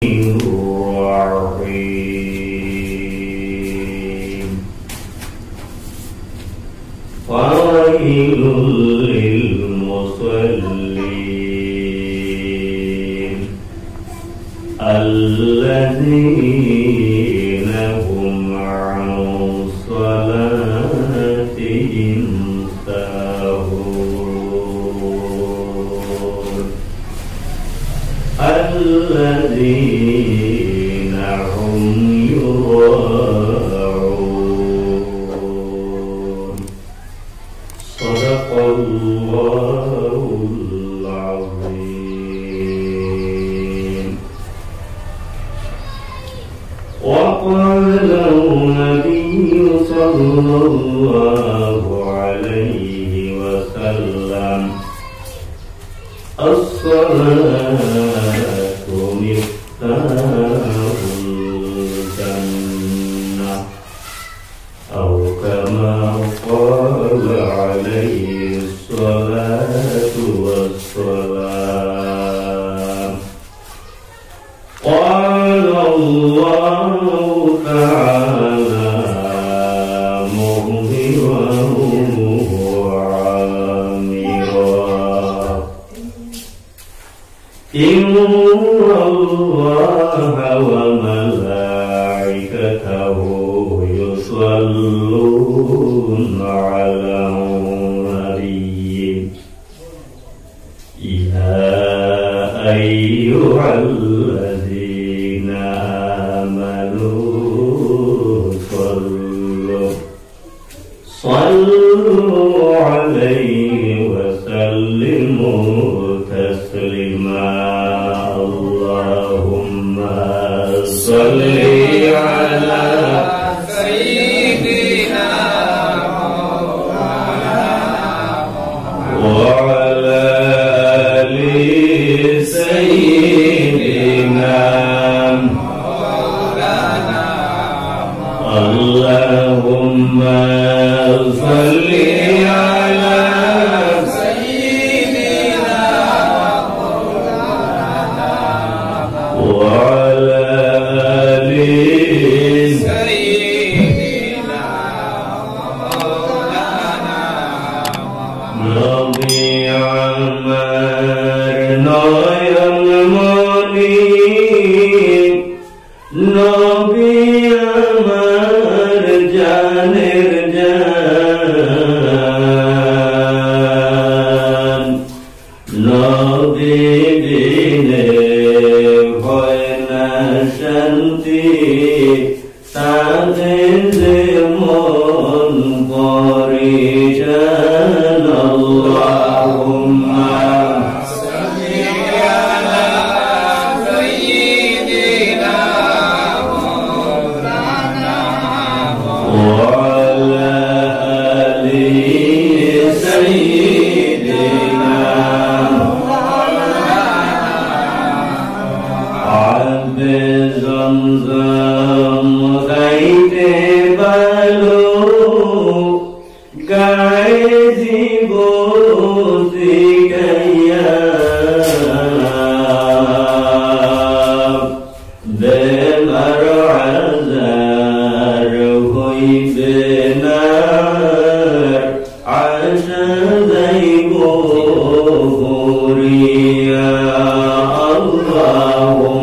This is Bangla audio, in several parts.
الرحيم ويل للمصلين الذين هم عن صلاتهم ساهون الذين هم يراءون صدق الله العظيم. وقال النبي صلى الله عليه وسلم الصلاة مفتاح الجنة أو كما قال عليه الصلاة والسلام. قال الله تعالى مخبرا وعامرا إن الله وملائكته يصلون على النبي يا أيها الذين آمنوا صلوا عليه وسلموا تسليما. اللهم صل على سيدنا وعلى آل سيدنا اللهم صل على سيدنا وعلى آل سيدنا نبي عمرنا يا المنيب نبي عمر جانر جان نبي دينه শান্তি তাদের মন পরিশান। আল্লাহুম্মা সাল্লি আলা সাইয়্যিদিনা মাওলানা ওয়া আলা আলি সাইয়্যিদিনা জমজম গাইতে ভালো গায়ে জীবতি গাইয়া বেমার আজার হইবে না আশা যাইব হরিয়া। আল্লাহুম্মা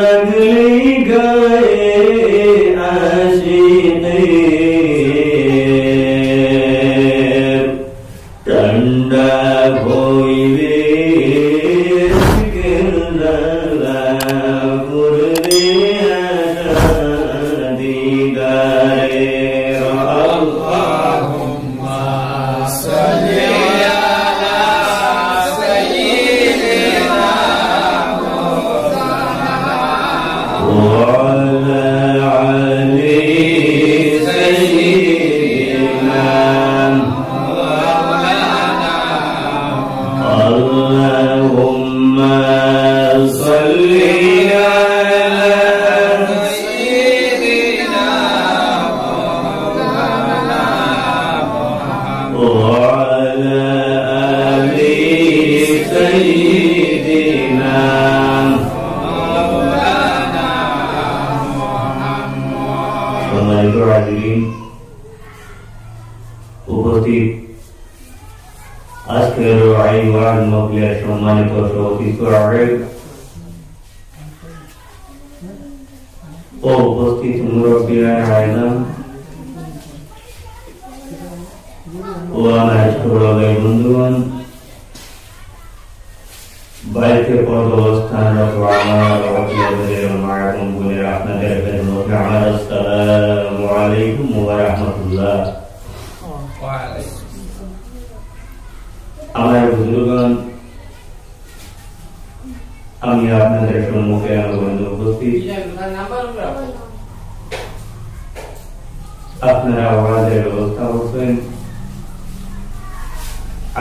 लगली गए সম্মানিত হাজিরিন, উপস্থিত আজকের এই ওয়াজ মাহফিলের সম্মানিত সভাপতি ও উপস্থিত মুরব্বিয়ান আয়োজন ও আমার ছোট ভাই বন্ধুগণ, বাড়িতে অবস্থানরত আমার মায়ের বোনের আপনাদের খেদমতে আমার আসসালামু আলাইকুম ওয়া রাহমাতুল্লাহ। আমার বুজুর্গগণ, আমি আপনাদের সম্মুখে উপস্থিত। আপনারা আওয়াজের ব্যবস্থা করছেন,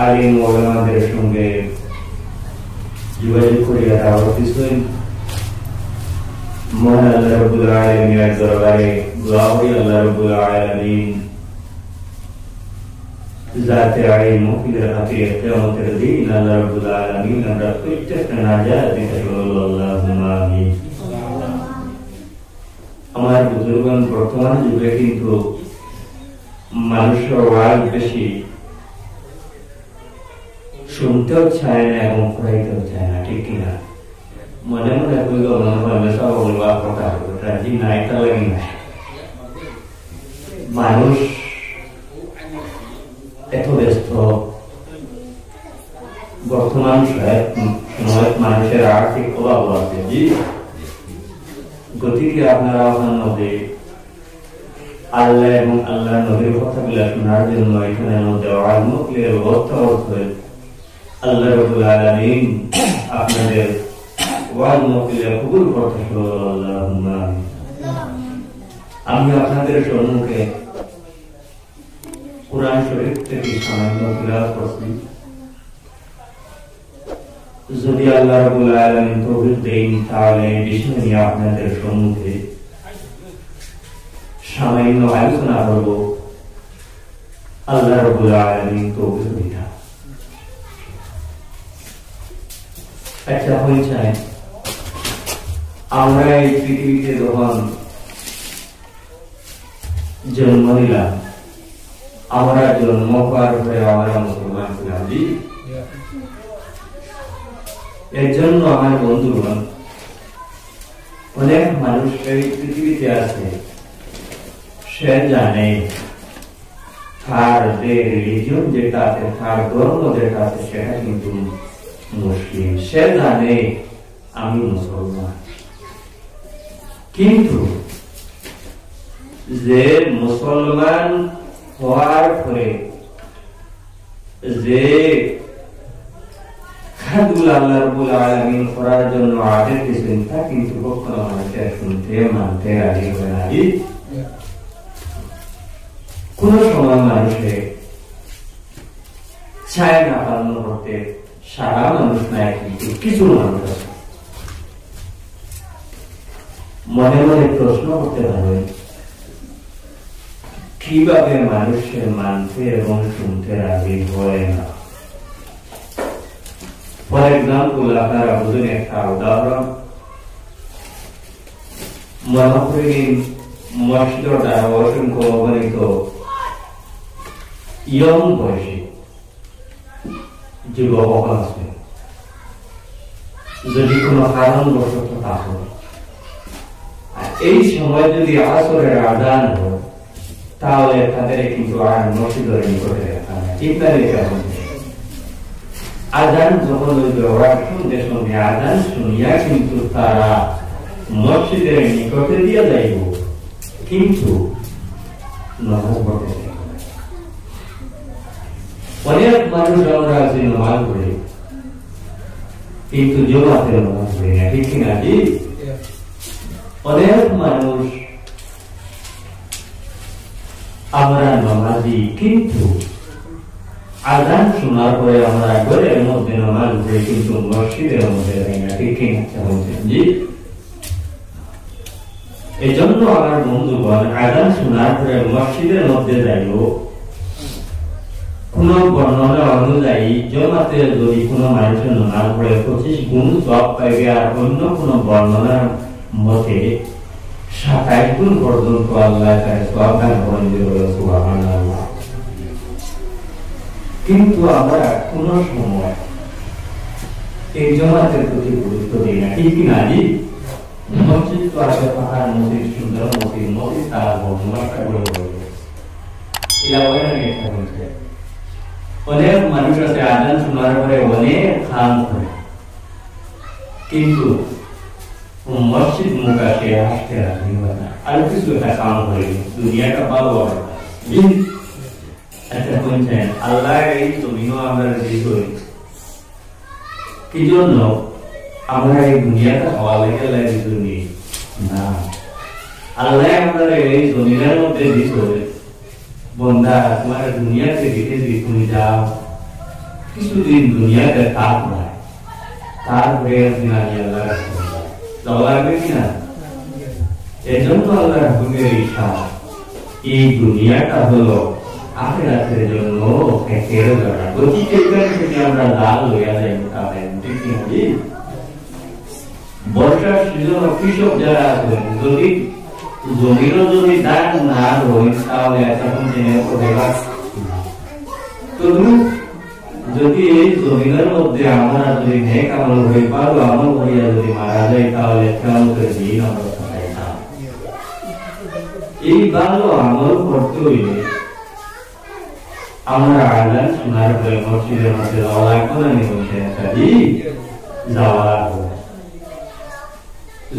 আলিম ওলামাদের সঙ্গে যোগাযোগ করিয়া দাওয়াত দিচ্ছেন। মহান আল্লাহ রাব্বুল আলামিনের দরবারে দোয়া করি, আল্লাহ রাব্বুল আলামিন যাতে এই মুফতিদের হাতে কিয়ামতের দিন আল্লাহ রাব্বুল আলামিন আমরা প্রত্যেকটা নাজাত দিতে বলবো, আল্লাহুম্মা আমিন। আমার বুজুর্গগণ, বর্তমান যুগে কিন্তু মানুষের ওয়াজ বেশি শুনতেও চায় না এবং পড়াইতেও চায় না, ঠিক কিনা? মনে মনে কইল মনে হয় সব বলবা কথা রাজি নাই, তা লাগি না। মানুষ এত ব্যস্ত, বর্তমান সময় মানুষের আর্থিক অভাব আছে। জি, গতিকে আপনারা আপনার মধ্যে আল্লাহ এবং আল্লাহ নবীর কথাগুলো শোনার জন্য এখানের মধ্যে আলমুকলের ব্যবস্থা করতে আল্লাহ রাব্বুল আলামিন আপনাদের ওয়াজ মাহফিলে কবুল করতে আল্লাহুম্মা আমিন। আমি আপনাদের সম্মুখে কুরআন শরীফ থেকে সামান্য তিলাওয়াত করছি। যদি আল্লাহ রাব্বুল আলামিন তৌফিক দেন তাহলে বিষয় নিয়ে আপনাদের সম্মুখে সামান্য আলোচনা করব। আল্লাহ রাব্বুল আলামিন তৌফিক দিন। আচ্ছা, হয়েছে আমরা এই পৃথিবীতে যখন জন্ম নিলাম, আমরা জন্ম পাওয়ার পরে আমরা মুসলমান ছিলাম। এর জন্য আমার বন্ধুগণ, অনেক মানুষ এই পৃথিবীতে আছে, সে জানে তার যে রিলিজিয়ন যেটা আছে, তার ধর্ম যেটা আছে, সেটা কিন্তু মুসলিম। সে জানে আমি মুসলমান, কিন্তু যে মুসলমান হওয়ার পরে যে কাজগুলো আল্লাহ রাব্বুল আলামিন করার জন্য আদেশ দিয়েছেন তা কিন্তু কখনো মানুষের শুনতে মানতে রাজি হয় না। কোন সময় মানুষে চায় না পালন করতে, সারা মানুষ নাই, কিন্তু কিছু মানুষ আছে মনে মনে প্রশ্ন করতে পারে কিভাবে মানুষের মানতে এবং শুনতে রাজি হয় না। ফর এক্সাম্পল, আপনারা বুঝুন একটা উদাহরণ। মনে করেন মসজিদটা অসংখ্য অগণিত ইয়ং বয়সী যুবক আছে, যদি কোনো কারণবশত তা হয়, আর এই সময় যদি আসরের আযান হয়, তাহলে তাদের কিন্তু আর মসজিদের নিকটে রাখা হয়। ইত্যাদি আযান যখন ওরা শুনতে শুনতে আযান শুনিয়া কিন্তু তারা মসজিদের নিকটে দিয়ে যাইব, কিন্তু নামাজ পড়তে চাইবে। অনেক মানুষ আমরা আছি নামাজ পড়ি, কিন্তু জমাতে নামাজ পড়ি না, ঠিক কিনা? জি, অনেক মানুষ আমরা নামাজি, কিন্তু আযান শোনার পরে আমরা ঘরের মধ্যে নামাজ পড়ি, কিন্তু মসজিদের মধ্যে যাই না, ঠিক কিনা? জি, এই জন্য আমার বন্ধুগণ, আযান শোনার পরে মসজিদের মধ্যে যাইব। কোন বর্ণনা অনুযায়ী জমাতে যদি কোনো মানুষের নামাজ পড়ে 25 গুণ সওয়াব পাইবে, আর অন্য কোন বর্ণনার মতে 27 গুণ পর্যন্ত আল্লাহ তার সওয়াব দান করেন। সুবহানাল্লাহ। কিন্তু আমরা কোন সময় এই জামাতের প্রতি গুরুত্ব দিই না, ঠিক কিনা? জি, মসজিদ তো আছে, পাহাড় মসজিদ, সুন্দর মসজিদ, মসজিদ তার নমস্কার করে বলবে এরা হয় না। এটা বলছে অনেক মানুষ আছে আজান শোনার পরে অনেক খান করে, কিন্তু মসজিদ মুখাশে আসতে রাখি না, আর কিছু একটা কাম করে দুনিয়াটা ভালো হবে। আচ্ছা বলছেন আল্লাহ এই জমিনও আমরা রেডি করি কি জন্য? আমরা এই দুনিয়াটা হওয়া লেগে লাগে দুনিয়া না, আল্লাহ আমরা এই জমিনের মধ্যে দিতে বন্ধা তোমার দুনিয়াতে দিতে দিই, তুমি যাও কিছুদিন দুনিয়াতে তাপ নাই, তারপরে দিন আমি আল্লাহ যাওয়া লাগবে কিনা? এই জন্য আল্লাহ হুকুমের ইচ্ছা এই দুনিয়াটা হলো আখিরাতের জন্য একের জায়গা। গতিকে থেকে আমরা লাল লইয়া যাই মোটামুটি, ঠিক কি? বর্ষার সিজন কৃষক যারা আছেন যদি জমিরও যদি দান না হয় তাহলে এখন জেনে যদি এই জমিনের মধ্যে আমরা যদি নেক আমল হয়ে পারো আমল হইয়া যদি মারা যায় তাহলে কেমন করে দিন আমরা থাকাই না। এই ভালো আমল করতে হইলে আমরা আজান শোনার পরে মসজিদের মধ্যে যাওয়া লাগবে না, যাওয়া লাগবে।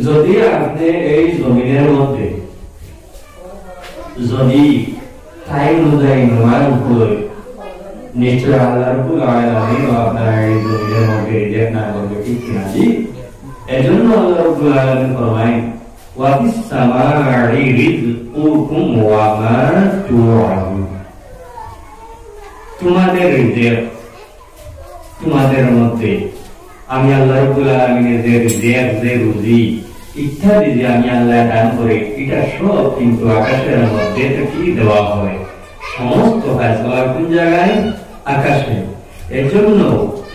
যদি আপনি এই জমিনের মধ্যে যদি টাইম অনুযায়ী নমাজ করে নিশ্চয় আল্লাহর আপনার এই জমিনের মধ্যে রিজেক্ট না করবে, ঠিক কিনা? জি, এজন্য আল্লাহ রাব্বুল আলামিন ফরমায় ওয়াফিস সামা'i রিজকুকুম ওয়া মা তু'আদুন। তোমাদের রিজিক, তোমাদের মধ্যে আমি আল্লাহ রাব্বুল আলামিনের যে রিজিক, যে রুজি ইত্যাদি যে আমি আল্লাহ দান করে এটা সব কিন্তু আকাশের মধ্যে থেকে দেওয়া হয়। সমস্ত ফয়সালা কোন জায়গায়? আকাশে। এর জন্য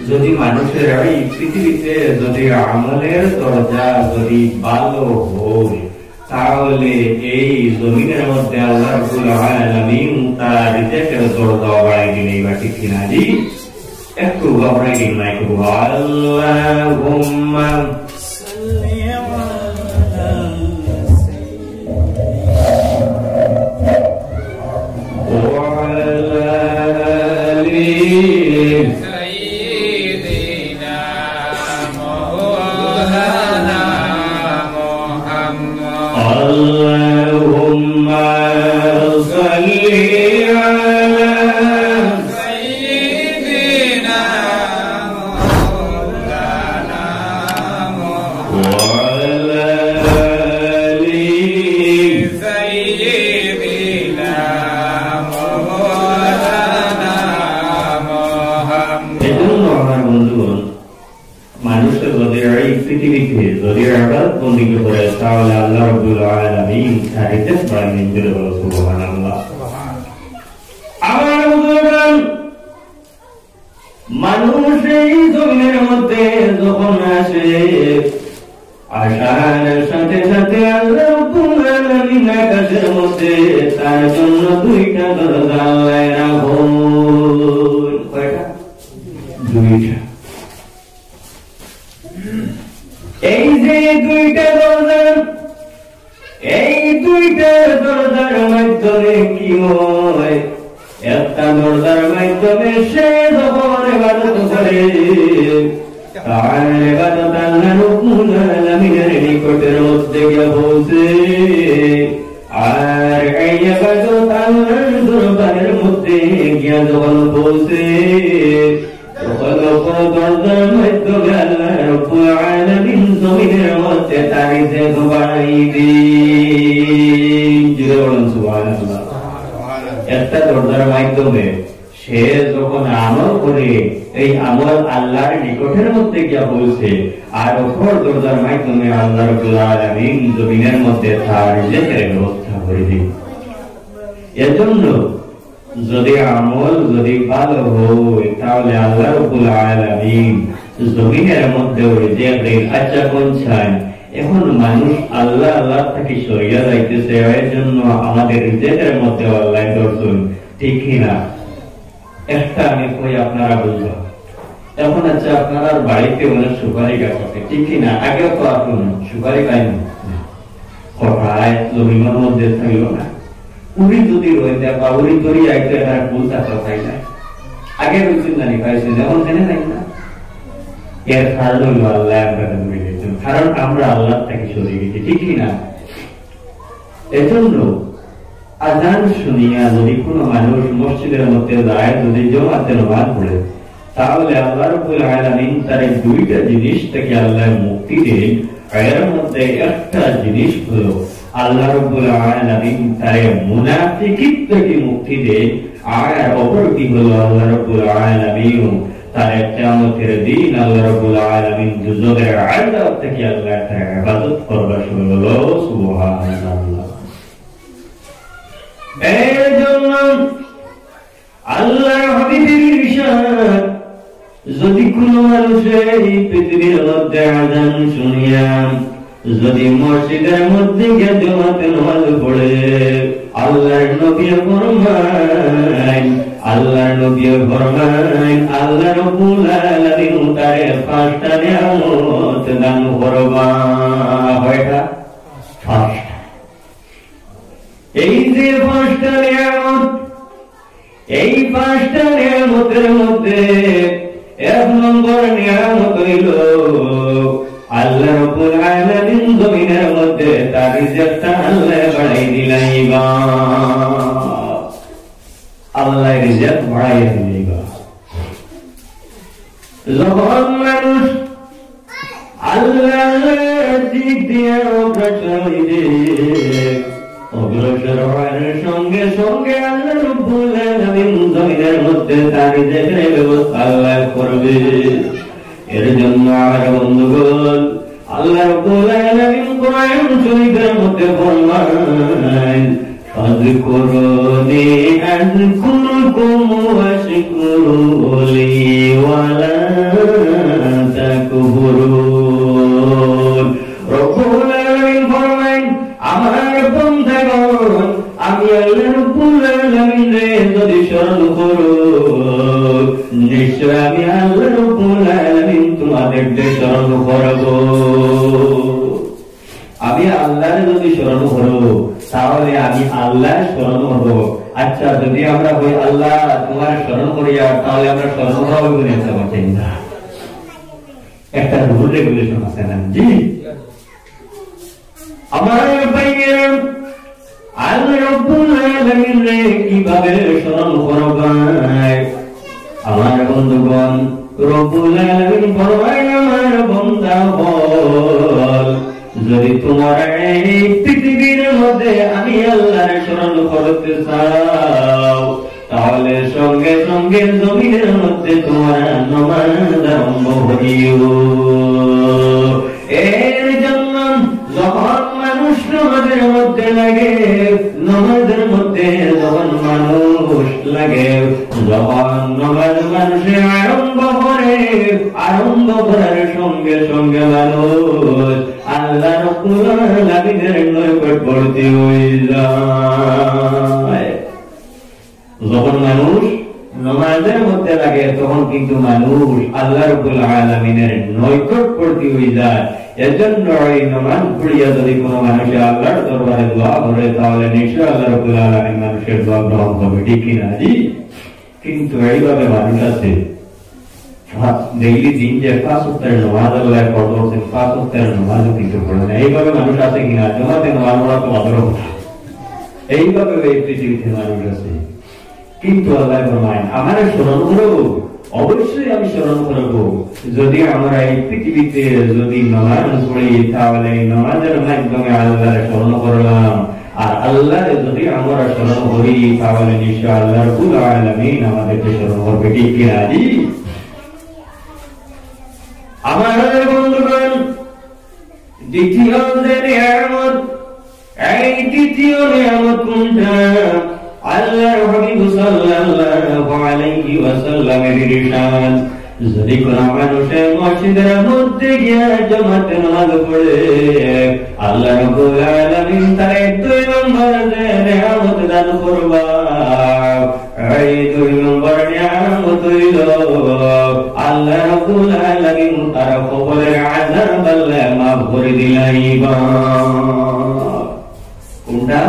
যদি মানুষের এই পৃথিবীতে যদি আমলের দরজা যদি ভালো হয় তাহলে এই জমিনের মধ্যে আল্লাহ রাব্বুল আলামিন তার রিজিকের দরজা বাড়াই দিলেই বা, ঠিক কিনা? জি, একটু বাড়াই দিন না, একটু আল্লাহুম্মা সাল্লি আলা মানুষের যদি এই পৃথিবীতে যদি ইবাদত বন্দেগী করে তাহলে আল্লাহ রাব্বুল আলামিন তার রিজিক বাড়িয়ে দিতে বলে। সুবহানাল্লাহ। আমার বুজুর্গান মানুষ এই জমিনের মধ্যে যখন আসে আসার সাথে সাথে আল্লাহ রাব্বুল আলামিন আকাশের মধ্যে তার জন্য দুইটা দরজা রাখুন। কয়টা? দুইটা। এই যে দুইটা দরজা, এই দুইটা দরজার মাধ্যমে কি হয়? একটা দরজার মাধ্যমে সে যখন ইবাদত করে তার ইবাদত আল্লাহ রাব্বুল আলামিনের নিকটের মধ্যে গিয়ে পৌঁছে, আর এই ইবাদত আল্লাহর দরবারের মধ্যে গিয়ে যখন পৌঁছে তখন দরজার মাধ্যমে আল্লাহ রাব্বুল আলামিন জমিনের মধ্যে তার রিজিক বাড়াই দেন। সুবহানাল্লাহ। একটা দরজার মাধ্যমে সে যখন আমল করে এই আমল আল্লাহর নিকটের মধ্যে গিয়ে পৌঁছে, আর অপর দরজার মাধ্যমে আল্লাহ রাব্বুল আলামিন জমিনের মধ্যে তার রিজিকের ব্যবস্থা করে দেন। এজন্য যদি আমল যদি ভালো হয় তাহলে আল্লাহ রাব্বুল আলামিন জমিনের মধ্যে রিজিক দেন। আচ্ছা বলছেন এখন মানুষ আল্লাহ আল্লাহ থেকে সরিয়া যাইতেছে, এর জন্য আমাদের রিজেক্টের মধ্যে আল্লাহ দর্শন ঠিক কিনা? একটা আমি কই আপনারা বুঝবেন। এখন আচ্ছা আপনারা বাড়িতে অনেক সুপারি গাছ আছে ঠিক কিনা? আগেও তো আপনি সুপারি খাইনি, কটায় জমিনের মধ্যে থাকল না, উড়ি যদি রয়েছে বা উড়ি তরি আইতে এখানে ফুল থাকতে পাই না, আগে রয়েছেন জানি পাইছে যেমন জেনে নাই না। এর কারণ হইল আল্লাহ আমরা মিলেছেন, কারণ আমরা আল্লাহ থেকে সরে গেছি ঠিক কিনা? এজন্য আজান শুনিয়া যদি কোনো মানুষ মসজিদের মধ্যে যায়, যদি জমাতে নামাজ পড়ে, তাহলে আল্লাহ রাব্বুল আলামিন তার দুইটা জিনিস থেকে আল্লাহ মুক্তি দেন। এর মধ্যে একটা জিনিস হলো আল্লাহ রাব্বুল আলামিন তার মুনাফিকিত থেকে মুক্তি দেন, আর অপরটি হলো আল্লাহ রাব্বুল আলামিন তার কিয়ামতের দিন আল্লাহ রাব্বুল আলামিন দুজকের আযাব থেকে আল্লাহ তার ইবাদত করবে। সুবহানাল্লাহ। এর জন্য আল্লাহর হাবিবের ইরশাদ, যদি কোনো মানুষের এই পৃথিবীর মধ্যে আযান শুনিয়া যদি মসজিদের মধ্যে গিয়ে জামাতে নামাজ পড়ে, আল্লাহর নবী ফরমায় আল্লাহ রাব্বুল আলামিন তারে পাঁচটা নিয়ামত দান করবা। কয়টা? পাঁচটা। এই যে পাঁচটা নিয়ামত, এই পাঁচটা নিয়ামতের মধ্যে এক নম্বর নিয়ামত হইল আল্লাহ রাব্বুল আলামিন জমিনের মধ্যে তার রিজকটা আল্লাহ বাড়াই দিলাইবা। আল্লাহ রিজক বাড়াইয়া দিলাইবা। যখন মানুষ আল্লাহর দিক দিয়ে অগ্রসর হইবে, অগ্রসর হওয়ার সঙ্গে সঙ্গে আল্লাহ রাব্বুল আলামিন জমিনের মধ্যে তার রিজকের ব্যবস্থা আল্লাহ করবে। এর জন্য আমার বন্ধুগণ, আল্লাহ রাব্বুল আলামিন কোরআন শরীফের মধ্যে ফরমান, ফাযকুরুনি আযকুরকুম ওয়াশকুরুলি ওয়ালা তাকফুরুন। রাব্বুল আলামিন ফরমান, আমার বান্দাগণ, আমি আল্লাহ রাব্বুল আলামিনকে যদি স্মরণ করো, নিশ্চয় আমি আল্লাহ রাব্বুল আলামিন তোমাদেরকে স্মরণ করব। আমি আল্লাহর যদি স্মরণ করব, তাহলে আমি আল্লাহর স্মরণ করব। আচ্ছা, যদি আমরা বলি আল্লাহ তোমার স্মরণ করিয়া, তাহলে আমরা স্মরণ করবো বলে চাই না। একটা রুল রেগুলেশন আছে না? জি, আমার ভাইয়েরা, আল্লাহ রাব্বুল আলামিনকে কিভাবে স্মরণ করবা? আমার বন্ধুগণ, রব্বুল আলামিন ফরমায়, আমার বান্দা বল, যদি তোমার এই পৃথিবীর মধ্যে আমি আল্লাহর স্মরণ করতে চাও, তাহলে সঙ্গে সঙ্গে জমিনের মধ্যে তোমার নামাজ আরম্ভ করিও। এর জন্য যখন মানুষ নামাজের মধ্যে লাগে, নামাজের মধ্যে যখন মানুষ লাগে, যখন নামাজ মানুষে আরম্ভ করে, আরম্ভ করার সঙ্গে সঙ্গে মানুষ আল্লাহ রাব্বুল আলামিনের নিকটবর্তী হয়ে যায়। যখন মানুষ নামাজের মধ্যে লাগে, তখন কিন্তু মানুষ আল্লাহ রাব্বুল আলামিনের নিকটবর্তী হয়ে যায়। এজন্য এই নামাজ পড়িয়া যদি কোনো মানুষ আল্লাহর দরবারে দোয়া করে, তাহলে নিশ্চয় আল্লাহ রাব্বুল আলামিন মানুষের দোয়া গ্রহণ করবে, ঠিক কিনা? জি। কিন্তু এইভাবে মানুষ আছে, ডেইলি দিন যে 5 ওয়াক্তের নামাজ আল্লাহ পড়ছেন, 5 ওয়াক্তের নামাজও কিন্তু পড়ে না। এইভাবে মানুষ আছে কিনা? জমাতে নামাজ পড়া তো অদর কথা। এইভাবে এই পৃথিবীতে মানুষ আছে। কিন্তু আল্লাহ ফরমায়, আমার স্মরণ করো, অবশ্যই আমি স্মরণ করবো। যদি আমরা এই পৃথিবীতে যদি নামাজ পড়ি, তাহলে নামাজের মাধ্যমে আল্লাহর স্মরণ করলাম। আর আল্লাহ যদি আমরা স্মরণ করি, তাহলে নিশ্চয় আল্লাহ রাব্বুল আলামিন আমাদেরকে স্মরণ করবে, ঠিক কিনা? জি। আমার বন্ধুগণ, দ্বিতীয় যে নিয়ামত, এই দ্বিতীয় নিয়ামত কোনটা? আল্লাহর হাবিব সাল্লাল্লাহু আলাইহি ওয়াসাল্লামের ইরশাদ, যদি কোন মানুষের মসজিদের মধ্যে গিয়ে জামাতে নামাজ পড়ে আল্লাহ রাব্বুল আলামিন তার 2 নম্বর যে নিয়ামত দান করবা, এই 2 নম্বর নিয়ামত হইল আল্লাহ রাব্বুল আলামিন তার কবরের আযাব আল্লাহ মাফ করে দিলাইবা। কোনটা?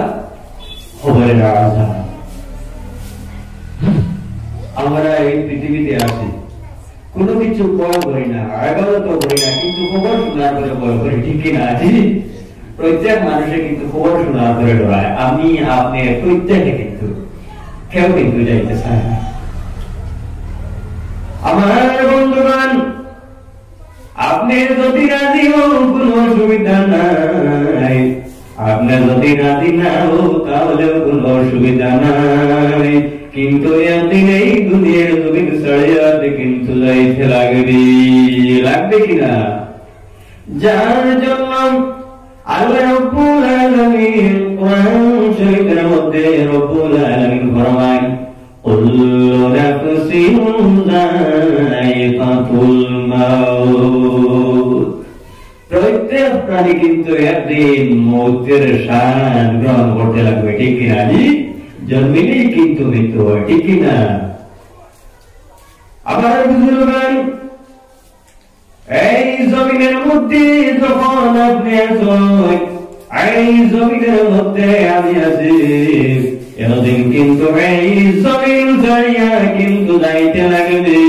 কবরের আযাব। আমরা এই পৃথিবীতে আছি, কোনো কিছু ভয় করি না, ইবাদত করি না, কিন্তু খবর শোনার পরে ভয় করি, ঠিক কিনা? প্রত্যেক মানুষে কিন্তু খবর শোনার পরে ডরায়। আমি আপনি প্রত্যেকে, কিন্তু কেউ কিন্তু যাইতে চায় না। আমার বন্ধুগণ, আপনি যদি রাজি হন কোনো অসুবিধা নাই, আপনি যদি রাজি না হন তাহলে কোনো অসুবিধা নাই, কিন্তু একদিন এই দুনিয়ার জমিন ছাড়িয়াতে কিন্তু যাইতে লাগবে। লাগবে কিনা? যার জন্য আল্লাহ রাব্বুল আলামিন কোরআন শরীফের মধ্যে রাব্বুল আলামিন ফরমান, কুল্লু নাফসিন যায়িকাতুল মাউত। প্রত্যেক প্রাণী কিন্তু একদিন মৌতের স্বাদ গ্রহণ করতে লাগবে, ঠিক কিনা? জন্মিলেই কিন্তু মৃত্যু হয়, ঠিক কিনা? আমার বুজুর্গান, এই জমিনের মধ্যে যখন আপনি আছেন, এই জমিনের মধ্যে আমি আছি, এতদিন কিন্তু এই জমিন ছাড়িয়া কিন্তু যাইতে লাগবে।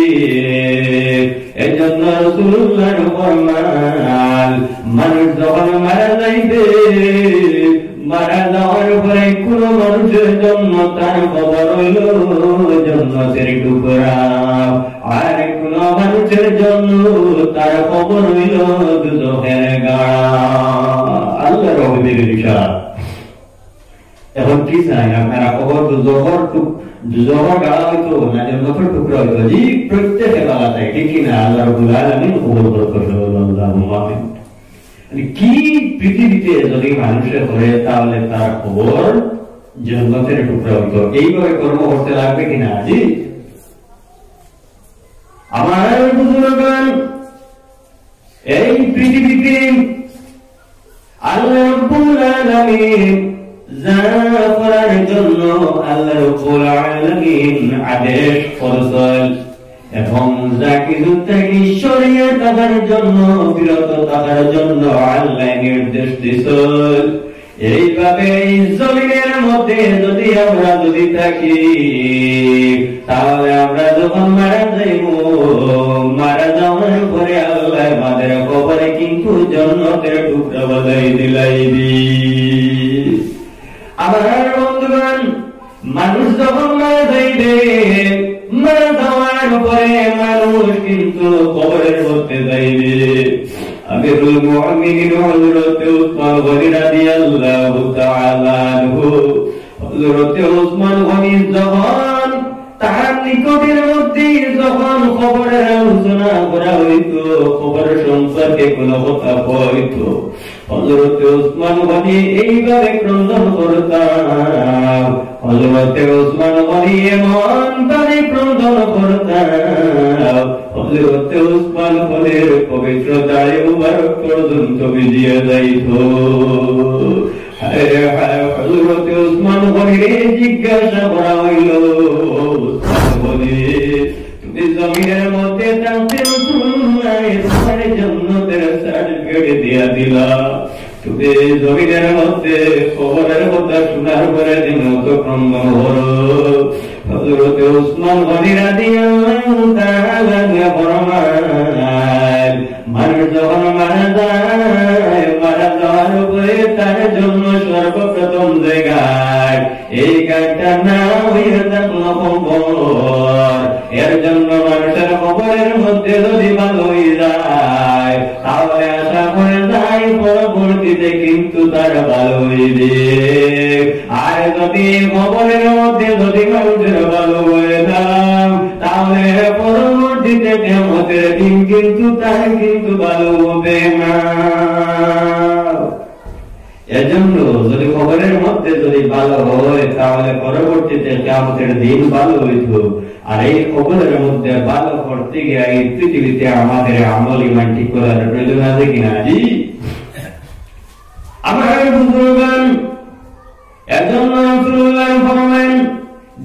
এজন্য রাসূলুল্লাহর ফরমান, মানুষ যখন মারা যাইবে, মারা যাওয়ার পরে কোন মানুষের জন্য তার কবর হইল জান্নাতের টুকরা, আর কোন মানুষের জন্য তার কবর হইল দুজখের গাড়া। আল্লাহর রহমতের ইশারা। এখন কি চাই আপনারা? কবর দুজখর গাড়া হইতো না জান্নাতের টুকরা হইতো? প্রত্যেকে গাড়া চাই, ঠিক কিনা? আল্লাহ রাব্বুল আলামিন কবুল করুন। আল্লাহুম্মা আমিন। কি পৃথিবীতে যদি মানুষের করে তাহলে তার খবর জান্নাতের টুকরা হইতো। এইভাবে কর্ম করতে লাগবে কিনা? আমার বুজুর্গগণ, এই পৃথিবীতে আল্লাহ রাব্বুল আলামিন যা করার জন্য আল্লাহ রাব্বুল আলামিন আদেশ করেছেন এবং যা কিছু থেকে সরিয়ে থাকার জন্য, বিরত থাকার জন্য আল্লাহ নির্দেশ দিয়েছেন, এইভাবে এই জমিনের মধ্যে যদি আমরা থাকি তাহলে আমরা যখন মারা যাইব, মারা যাওয়ার পরে আল্লাহ আমাদের কবরে কিন্তু জান্নাতের টুকরা বানাই দিলাইবি। আমার বন্ধুগণ, মানুষ যখন মারা যাইবে, মারা যাওয়ার পরে মানুষ কিন্তু কবরের মধ্যে যাইবে। আমিরুল মুমিনিন হযরত উসমান গনি রাদিয়াল্লাহু তাআলা আনহু, হযরত উসমান গনি যখন তার নিকটের মধ্যে যখন খবরের আলোচনা করা হইত, খবর সম্পর্কে কোন কথা হইত, হযরত উসমান গনি এইভাবে ক্রন্দন করতাম। হযরত উসমান গনি এমন ভাবে ক্রন্দন করতাম, হযরত উসমান গনির পবিত্র দাড়ি মুবারক পর্যন্ত ভিজিয়ে যাইত। হযরত উসমান গনির জিজ্ঞাসা করা হইল, উসমান গনি, তুমি জমিনের মধ্যে থাকতে তোমার জান্নাতের সার্টিফিকেট দিয়া দিলা, তুমি জমিনের মধ্যে খবরের কথা শোনার পরে মতো ক্রন্দন করো। হযরত উসমান গনি রাদিয়াল্লাহু তাআলা ফরমান, মানুষ যখন মারা যায়, মারা যাওয়ার পরে তার জন্য সর্বপ্রথম জায়গায় এই গাছটার নাম হইয়া থাকলো কবর। এর জন্য মানুষের কবরের মধ্যে যদি ভালো হয়ে যায় তাহলে আশা করে যায় পরবর্তীতে কিন্তু তার ভালো হইবে। আর যদি কবরের মধ্যে যদি মানুষের ভালো হয়ে যায় তাহলে পরবর্তীতে কিয়ামতের দিন কিন্তু তার কিন্তু ভালো হবে না। এজন্য যদি কবরের মধ্যে যদি ভালো হয় তাহলে পরবর্তীতে কিয়ামতের দিন ভালো হইত। আর এই কবরের মধ্যে ভালো করতে গিয়ে এই পৃথিবীতে আমাদের আমল ইমান ঠিক করার প্রয়োজন আছে কিনা? জি। আমার বুজুর্গান এজন্য রাসূলুল্লাহ ফরমান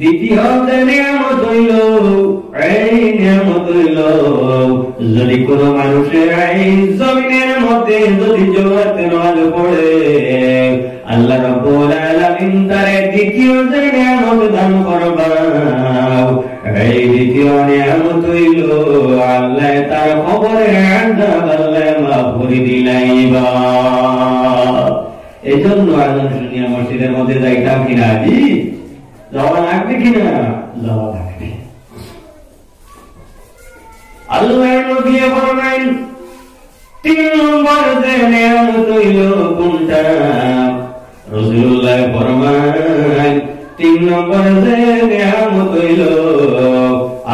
দ্বিতীয় নিয়ামত হইল এই নিয়ামত হইল যদি কোনো মানুষের এই জমিনের মধ্যে যদি জমাত নামাজ পড়ে আল্লাহ রাব্বুল আলামিন তারে দ্বিতীয় নিয়ামত দান করবেন। এই দ্বিতীয় নিয়ামত হইল আল্লাহ তার কবরের আযাব আল্লাহ মাফ করে দিলাইবা। এজন্য আজান শুনিয়া মসজিদের মধ্যে যাইতাম কিনা? জি। যাওয়া লাগবে কিনা? যাওয়া লাগবে। আল্লাহ নবী ফরমাইন 3 নম্বর যে নিয়ামত হইল কোনটা? রাসূলুল্লাহ ফরমাইন 3 নম্বর যে নিয়ামত হইল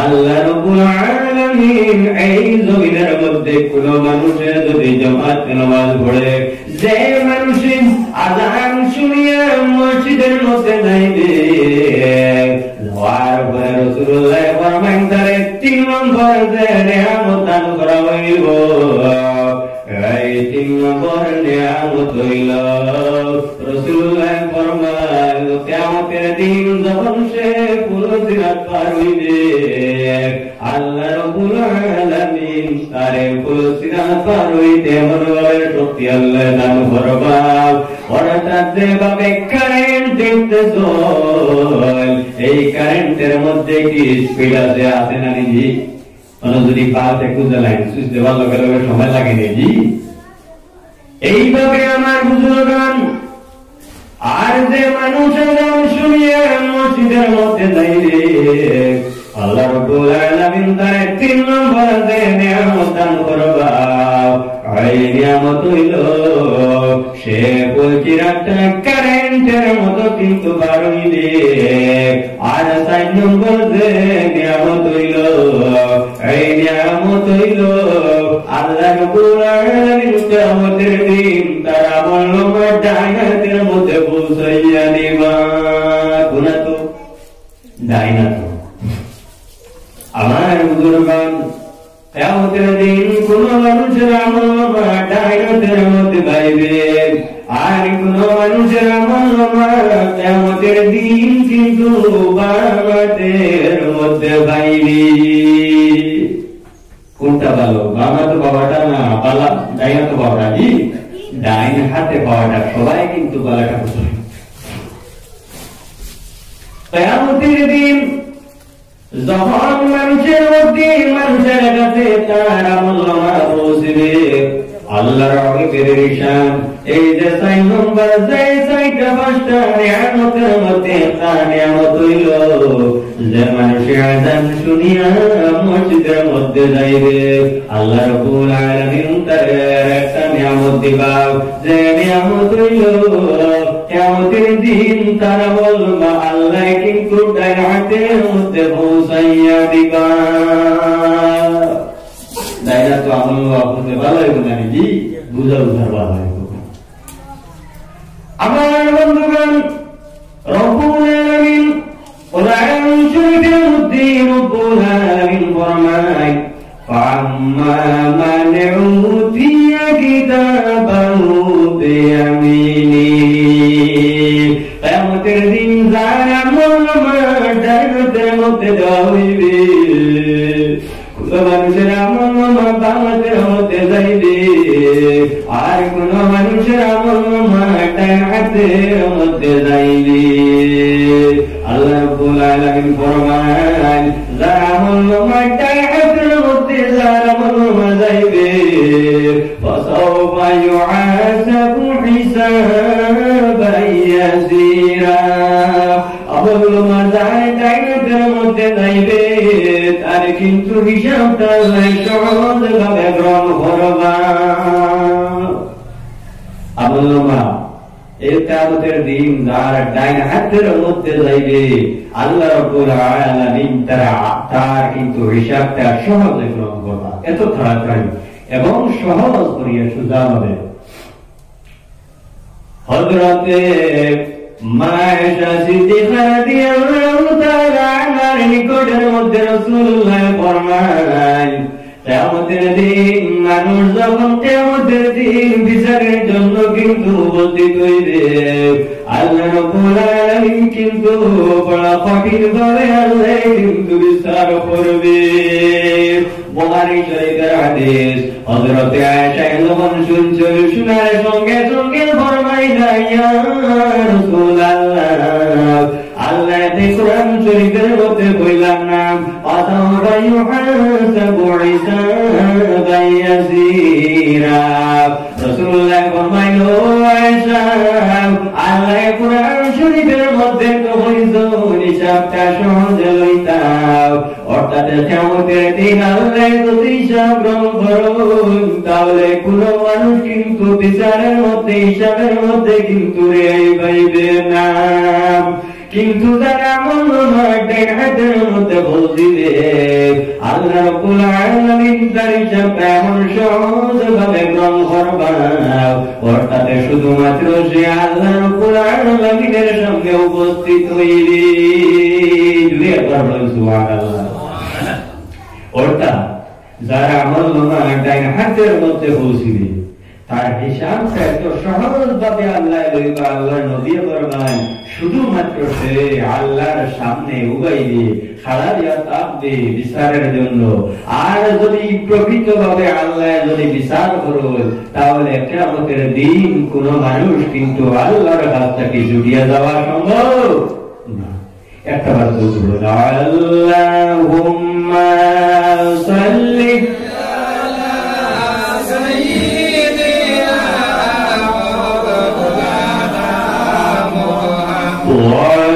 আল্লাহ রাব্বুল আলামিন এই জমিনের মধ্যে কোন মানুষের যদি জামাত নামাজ পড়ে, যে মানুষ আযান শুনিয়া মসজিদের মধ্যে যাইবে, যাওয়ার পরে রাসূলুল্লাহ ফরমাইন তারে 3 নম্বর যে নিয়ামত দান করা হইব। এই 3 নম্বর নিয়ামত হইল রাসূলুল্লাহ ফরমাইন কিয়ামতের দিন যখন সে পুরো সিরাত পার হইবে আল্লাহ রাব্বুল আলামিন তারে পুরো সিরাত পার হইতে মনোবলের শক্তি আল্লাহ দান করবেন। অর্থাৎ যেভাবে কারেন্ট দিতেছো এই কারেন্টের মধ্যে কি স্পিড আছে না? জি। যদি বাল্ব একটু জ্বালায় সুইচ দেওয়ার লগে লগে সময় লাগে না? জি। এইভাবে আমার বুজুর্গান আর যে মানুষ আযান শুনিয়া মসজিদের মধ্যে যাইবে আল্লাহ রাব্বুল আলামিন তারে 3 নম্বর যে নিয়ামত দান করবা। এই নিয়ামত হইল সে পচিরাটা কারেন্টের মতো কিন্তু বার হইবে। আর 4 নম্বর যে নিয়ামত হইল এই নিয়ামত হইল আল্লাহ রাব্বুল আলামিন কিয়ামতের দিন তার আমল ডাইনাতের মধ্যে পৌঁছাইয়া দিবা। গুনাহ তো ডাইনাত। আমার বুজুর্গান কিয়ামতের দিন কোন মানুষের আমল ডাইনাতের মধ্যে পাইবে, আর কোন মানুষের আমল কিয়ামতের দিন কিন্তু বামাতের মধ্যে পাইবে। কোনটা ভালো? বামা তো বাবাটা না, পালা ডাইনা তো বাবাটা। জি। ডাইন হাতে পাওয়াটা সবাই কিন্তু পালাটা বুঝবে। কিয়ামতের দিন যখন মানুষের মধ্যে মানুষের কাছে তার আমল পৌঁছবে আল্লাহর হাবিবের ইরশাদ এই যে 4 নম্বর যে 4টা 5টা নিয়ামতের মধ্যে একটা নিয়ামত হইল যে মানুষের আযান শুনিয়া মসজিদের মধ্যে যাইবে আল্লাহ রাব্বুল আলামিন তার একটা নিয়ামত দিবা। যে নিয়ামত হইল কিয়ামতের দিন তারা বলবা আল্লাহ কিন্তু ডাইন হাতের মধ্যে পৌঁছাইয়া দিবা। ডাইনা তো আমল আপনি ভালো হইব না? জি। বুঝা বুঝার ভালো হইব। আমার বন্ধুগণ রব্বুল আলামিন কোরআন শরীফের মধ্যে রব্বুল আলামিন ফরমায় ফাম্মা মান উতিয়া কিতাবাহু বিয়ামিনি। কিয়ামতের দিন যার আমল ডাইনাতের মধ্যে দেওয়া হইবে, কোন মানুষের আমল বামাতের মধ্যে যাইবে, আর কোন মানুষের আমল ডাইন হাতের মধ্যে যাইবে। আল্লাহ রাব্বুল আলামিন ফরমান যার আমল ডাইন হাতের মধ্যে যার আমল যাইবে ফাসাওফা ইউআসাবু হিসাবান ইয়াসীরা। আমল যার ডাইন হাতের মধ্যে যাইবে তার কিন্তু হিসাবটা সহজভাবে গ্রহণ করবা। আমলনামা এই কিয়ামতের দিন যার ডাইন হাতের মধ্যে যাইবে আল্লাহ রাব্বুল আলামিন তার কিন্তু হিসাবটা সহজে গ্রহণ করবা। এত তাড়াতাড়ি এবং সহজ করিয়া সোজা হবে। হযরতে মায়েশা সিদ্দিকা রাদিয়াল্লাহু তাআলা আনহার নিকট ওইটার মধ্যে রাসূলুল্লাহ ফরমান কিয়ামতের দিন মানুষ যখন কিয়ামতের দিন বিচারের জন্য কিন্তু উপস্থিত হইবে, আল্লাহ রাব্বুল আলামিন কিন্তু বড় কঠিন ভাবে আল্লাহ কিন্তু বিচার করবে। বুখারী শরীফের হাদিস, হযরত আয়েশা যখন শুনছেন, শোনার সঙ্গে সঙ্গে ফরমাইলেন, ইয়া রাসূলুল্লাহ, আল্লাহ কোরআন শরীফের মধ্যে কইলেন না, আতাওয়া ইউহাসাবু হিসাবান ইয়াসীরা। রাসূলুল্লাহ ফরমাইলো, আয়েশা, আল্লাহ কোরআন শরীফের মধ্যে তো হইছো হিসাবটা সহজ লইতাও, অর্থাৎ কিয়ামতের দিন আল্লাহ যদি হিসাব গ্রহণ করুন তাহলে কোনো মানুষ কিন্তু বিচারের মধ্যে হিসাবের মধ্যে কিন্তু রেহাই পাইবে না। কিন্তু যারা আমলনামার হাতের মধ্যে বলছিবে, আল্লাহ রাব্বুল আলামিন তার হিসাবটা এমন সহজভাবে গ্রহণ করবা, অর্থাৎ শুধুমাত্র সে আল্লাহ রাব্বুল আলামিনের সঙ্গে উপস্থিত হইবে। সুবহানাল্লাহ। অর্থাৎ যারা আমলনামার হাতের মধ্যে পৌঁছিবে তার হিসাবটা এত সহজভাবে আল্লাহ লইবা। আল্লাহর নবী ফরমান, শুধুমাত্র সে আল্লাহর সামনে উগাইবে, খাড়া দিয়া থাকবে বিচারের জন্য। আর যদি প্রকৃতভাবে আল্লাহ যদি বিচার করবে তাহলে কিয়ামতের দিন কোন মানুষ কিন্তু আল্লাহর কাছ থেকে জুড়িয়ে যাওয়া সম্ভব না। একটা বার বলুন, আল্লাহুম্মা সাল্লি Allah